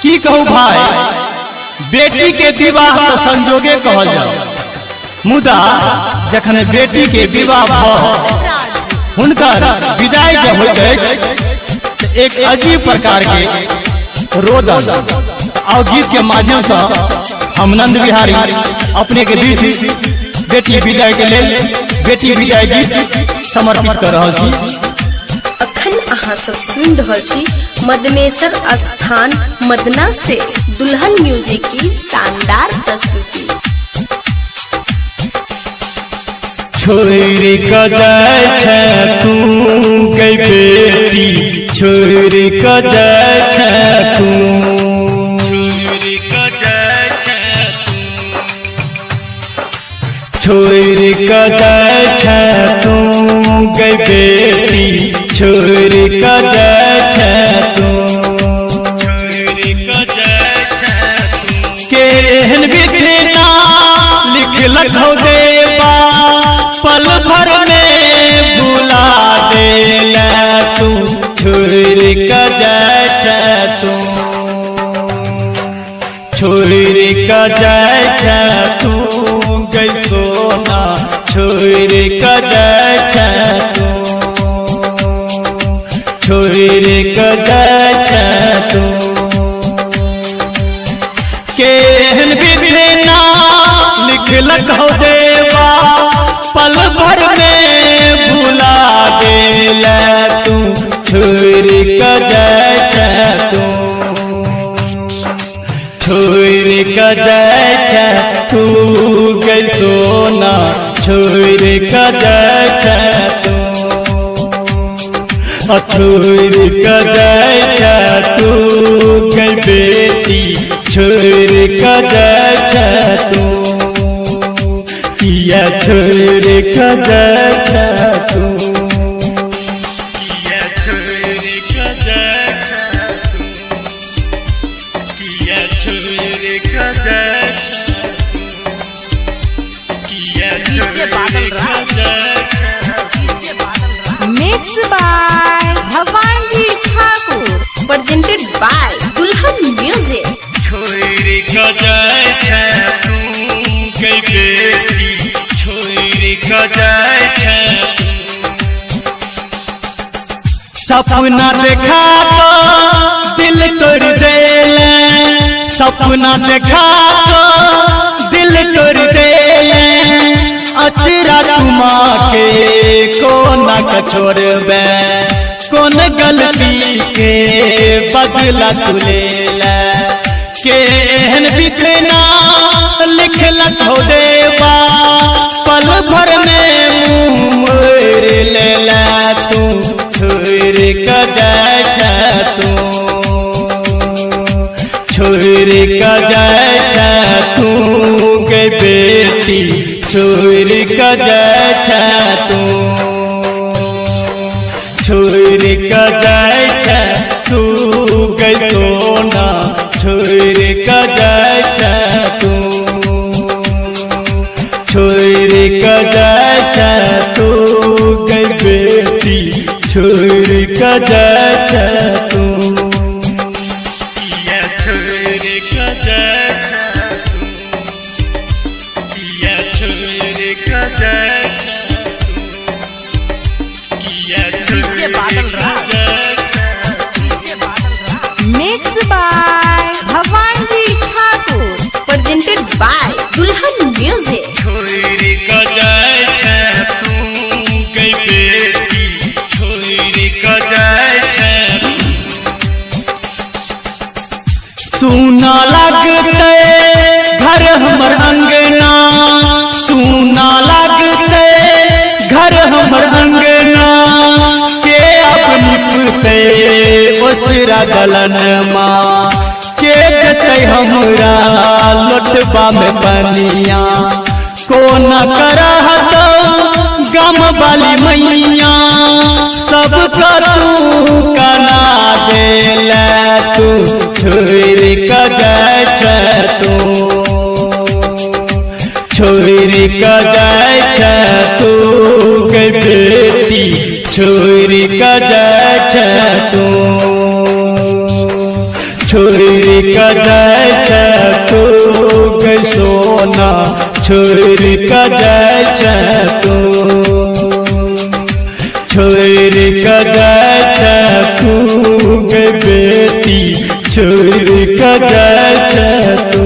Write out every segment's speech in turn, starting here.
की कहू भाई, बेटी के विवाह तो संजोगे कहल जाओ, मुदा जखन बेटी के विवाह हुनकर विदाई जब होइत अछि एक अजीब प्रकार के रोदन और गीत के माध्यम से हम नंद बिहारी अपने के बीच बेटी विदाई के लेल बेटी विदाई गीत समर्पित कर रहा छी। अखन अहाँ सब सुन रहल छी मदनेश्वर स्थान मदना से दुल्हन म्यूजिक की शानदार प्रस्तुति। छोरी कजाय छ तू गई बेटी, छोरी कजाय छ तू, छोरी कजाय छ तू, छोरी कजाय छ तू गई बेटी, छोरी कजाय छ तू, छोरी कजाय छ तू। केहन बितना लिखलक हो देवा, पल भर में भुला देला तू, छोरी कजाय छ तू, छोरी कजाय छ तू गई सोना, छोरी कजाय छ तू, छोरी कजाय छ तू। केहन बिना लिखलक हो देवा, पल भर में भुला देला तू, छोरी कजाय छ तू, छोरी कजाय छ तू गई सोना, छोरी कजाय छ तू, छोरी कजाय छ तू गई बेटी, छोरी कजाय छ तू, किया छोरी कजाय छ तू, किया छोरी कजाय छ तू, किया छोरी कजाय छ तू, किया छोरी कजाय छ तू। मिक्स बाय भगवान जी ठाकुर, प्रेजेंटेड बाय दुल्हन म्यूजिक। छोरी कजाय छ तू गई बेटी, छोरी कजाय छ तू। सपना देखा तो दिल तोड़ देले, सपना देखा तो दिल तोड़ देले, अचरा तुमा के कोना छोड़बे, कौन गलती के बदला तू लेला, केहन बितना लिखलक हो देवा, पल भर में मुँह मोड़ लेला तू, छोरी कजाय छ तू, छोरी कजाय छ तू गई बेटी, छोरी कजाय छ तू, छोरी कजाय छ तू गई सोना, छोरी कजाय छ तू, छोरी कजाय छ तू गई बेटी, छोरी कजाय छ तू, किया छोरी कजाय छ तू, किया छोरी कजाय छ तू, किया छोरी कजाय छ तू। मिक्स बाय भगवान जी ठाकुर, प्रेजेंटेड बाय दुल्हन म्यूजिक। छोरी कजाय छ तू गई बेटी, छोरी कजाय छ तू। सुना लगते घर हमर अंगना, सुना लगते घर हमर अंगना, के अपनी पुते ओसरा गलन माँ, के देते हमरा लोटबा में बनिया, कौन करह तो गम वाली मैया, सब तू कना देला तू, छोरी कजाय छ तू, छोरी कजाय छ तू गई बेटी, छोरी कजाय छ तू। छोरी का जाय तू गई सोना छोरी का जाय तू छोरी का जाय तू गई बेटी छोरी का जाय तू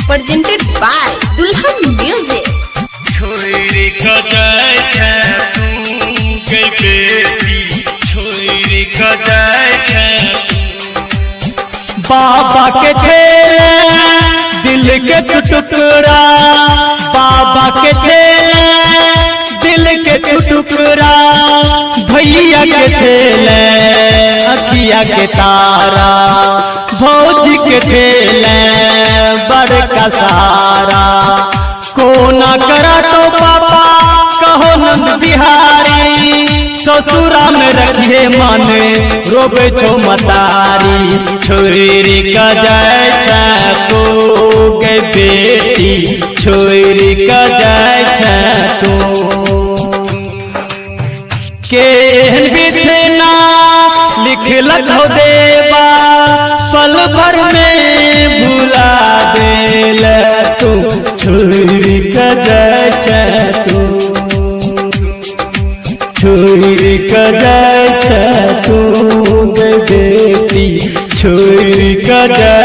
presented by Dulhan Music. छोरी का जाय तू गई बेटी छोरी का जाय बाबा के छेले दिल के टुकड़ा बाबा के छेले दिल के टुकड़ा भैया के छेले अखिया के तारा भौजी के छेले बड़का सारा कोना करा तो पापा कहो नंद बिहारी ससुरा में रखे मन रोबे छो मतारी छोरी का जाय तो गई बेटी छोरी का जाय तो के बिथना लिखलक हो देवा पल भर में भुला देल तू छोरी का जाय तू छोरी का जाय तू गई बेटी छोरी का जाय